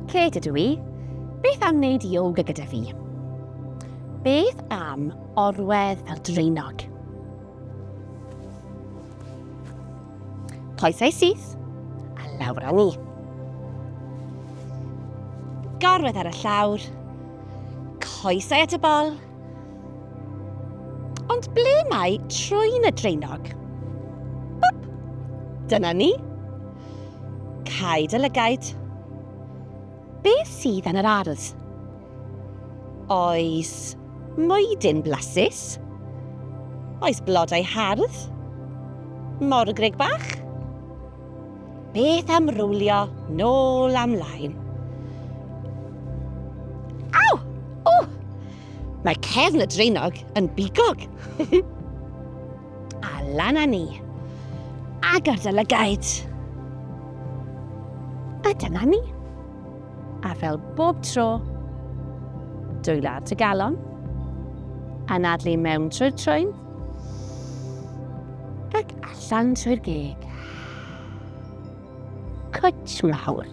Kate ydw i. Beth am wneud yoga gyda fi? Beth am orwedd fel dreinog? Coesau syth a lawr â ni. Gorwedd ar y llawr. Coesau at y bol. Ond ble mae trwy'n y dreinog? Bwp! Dyna ni. Caed y lygaid. Beth sydd yn yr ardd? Oes mwydyn blasus? Oes blodau hardd? Morgrug bach? Beth am rwlio nôl am laen? Aw! O! Mae cefn y dreinog yn bigog. A lan â ni. Agor dy lygaid. A dyna ni. A fel bob tro, dwylo at y galon, anadlu mewn trwy'r trwyn, ac allan trwy'r geg. Cwtsh mawr.